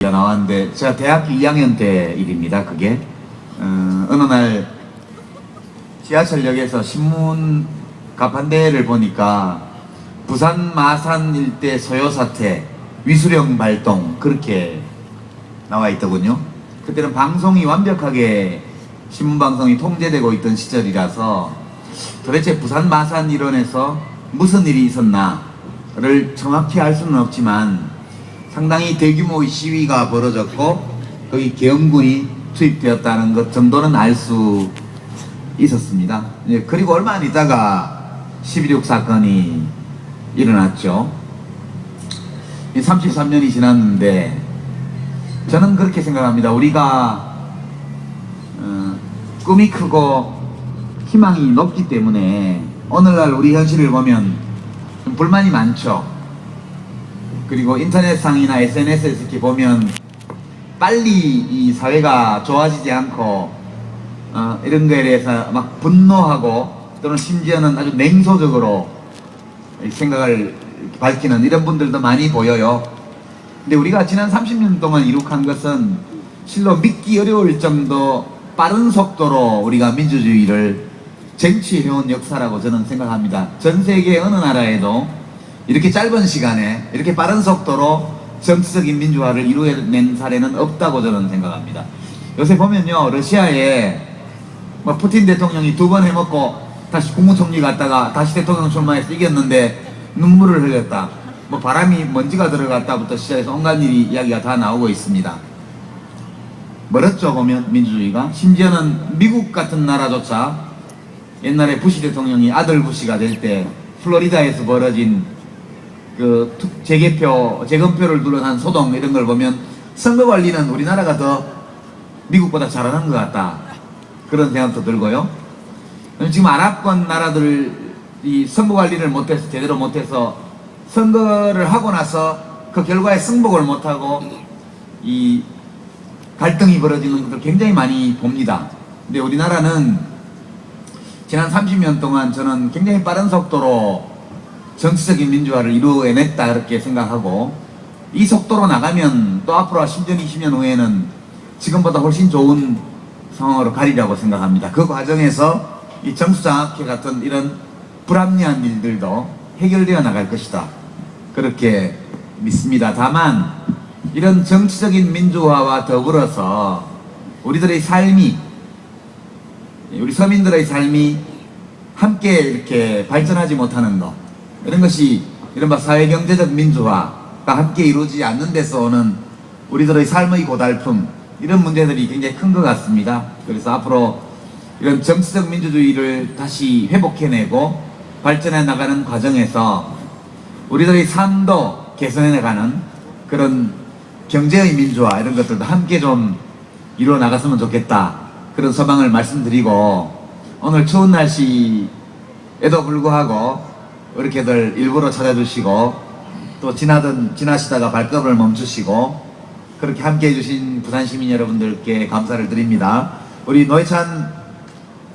얘기가 나왔는데 제가 대학교 2학년 때 일입니다. 그게 어느 날 지하철역에서 신문 가판대를 보니까 부산 마산 일대 소요 사태 위수령 발동 그렇게 나와 있더군요. 그때는 방송이 완벽하게 신문방송이 통제되고 있던 시절이라서 도대체 부산 마산 일원에서 무슨 일이 있었나를 정확히 알 수는 없지만 상당히 대규모의 시위가 벌어졌고 거기 계엄군이 투입되었다는 것 정도는 알 수 있었습니다. 그리고 얼마 안 있다가 12.6 사건이 일어났죠. 33년이 지났는데 저는 그렇게 생각합니다. 우리가 꿈이 크고 희망이 높기 때문에 오늘날 우리 현실을 보면 좀 불만이 많죠. 그리고 인터넷상이나 SNS에서 이렇게 보면 빨리 이 사회가 좋아지지 않고 이런 거에 대해서 막 분노하고 또는 심지어는 아주 냉소적으로 생각을 밝히는 이런 분들도 많이 보여요. 근데 우리가 지난 30년 동안 이룩한 것은 실로 믿기 어려울 정도 빠른 속도로 우리가 민주주의를 쟁취해온 역사라고 저는 생각합니다. 전 세계 어느 나라에도 이렇게 짧은 시간에 이렇게 빠른 속도로 정치적인 민주화를 이루어낸 사례는 없다고 저는 생각합니다. 요새 보면요, 러시아에 뭐 푸틴 대통령이 2번 해먹고 다시 국무총리 갔다가 다시 대통령 출마해서 이겼는데 눈물을 흘렸다. 뭐 바람이 먼지가 들어갔다부터 시작해서 온갖 일이 이야기가 다 나오고 있습니다. 멀었죠, 보면 민주주의가. 심지어는 미국 같은 나라조차 옛날에 부시 대통령이 아들 부시가 될 때 플로리다에서 벌어진 그 재검표를 둘러싼 소동 이런 걸 보면 선거 관리는 우리나라가 더 미국보다 잘하는 것 같다. 그런 생각도 들고요. 지금 아랍권 나라들이 선거 관리를 못해서 제대로 못해서 선거를 하고 나서 그 결과에 승복을 못하고 이 갈등이 벌어지는 것을 굉장히 많이 봅니다. 근데 우리나라는 지난 30년 동안 저는 굉장히 빠른 속도로 정치적인 민주화를 이루어냈다 이렇게 생각하고 이 속도로 나가면 또 앞으로 10년, 20년 후에는 지금보다 훨씬 좋은 상황으로 가리라고 생각합니다. 그 과정에서 이 정수장학회 같은 이런 불합리한 일들도 해결되어 나갈 것이다. 그렇게 믿습니다. 다만 이런 정치적인 민주화와 더불어서 우리들의 삶이 우리 서민들의 삶이 함께 이렇게 발전하지 못하는 것 이런 것이 이른바 사회경제적 민주화가 함께 이루어지지 않는 데서 오는 우리들의 삶의 고달픔 이런 문제들이 굉장히 큰 것 같습니다. 그래서 앞으로 이런 정치적 민주주의를 다시 회복해내고 발전해 나가는 과정에서 우리들의 삶도 개선해 나가는 그런 경제의 민주화 이런 것들도 함께 좀 이루어 나갔으면 좋겠다. 그런 소망을 말씀드리고 오늘 추운 날씨에도 불구하고 이렇게들 일부러 찾아주시고 또 지나시다가 발걸음을 멈추시고 그렇게 함께 해주신 부산 시민 여러분들께 감사를 드립니다. 우리 노회찬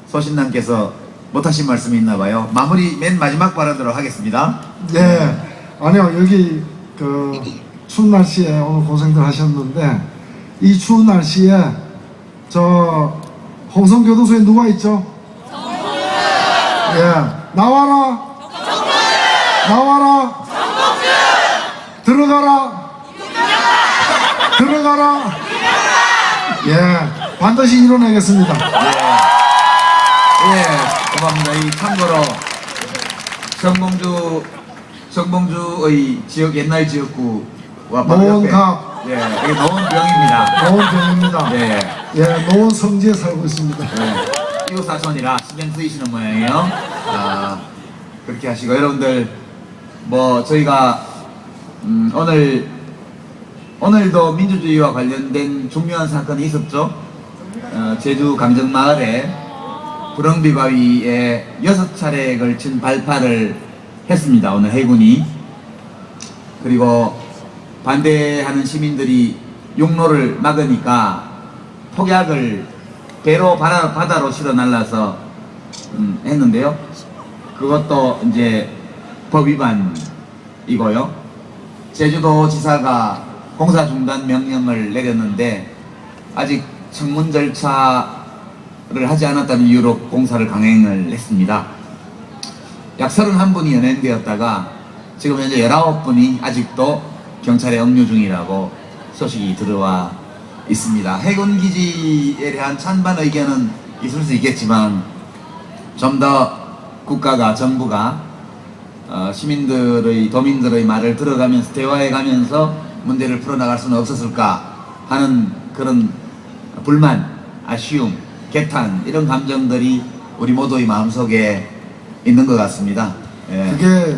소신남께서 못하신 말씀이 있나봐요. 마무리 맨 마지막 발언으로 하겠습니다. 네, 아니요, 여기 그 추운 날씨에 오늘 고생들 하셨는데 이 추운 날씨에 저 홍성교도소에 누가 있죠? 예, 나와라, 나와라, 들어가라, 들어가라. 예, 반드시 이뤄내겠습니다. 예, 고맙습니다. 이 참고로 정봉주의 지역 옛날 지역구와 바로 옆에 노원갑. 예, 이게 노원병입니다. 노원병입니다. 예, 예, 노원성지에 살고 있습니다. 예, 이웃사촌이라 신경 쓰이시는 모양이에요. 그렇게 하시고 여러분들 뭐 저희가 오늘도 민주주의와 관련된 중요한 사건이 있었죠. 제주 강정마을에 부렁비바위에 6차례에 걸친 발파를 했습니다. 오늘 해군이. 그리고 반대하는 시민들이 육로를 막으니까 폭약을 배로 바다로 실어 날라서 했는데요. 그것도 이제 법 위반이고요. 제주도 지사가 공사 중단 명령을 내렸는데 아직 청문 절차를 하지 않았다는 이유로 공사를 강행을 했습니다. 약 31분이 연행되었다가 지금 현재 19분이 아직도 경찰에 억류 중이라고 소식이 들어와 있습니다. 해군 기지에 대한 찬반 의견은 있을 수 있겠지만 좀 더 국가가, 정부가 시민들의, 도민들의 말을 들어가면서 대화해가면서 문제를 풀어나갈 수는 없었을까 하는 그런 불만, 아쉬움, 개탄 이런 감정들이 우리 모두의 마음속에 있는 것 같습니다. 예. 그게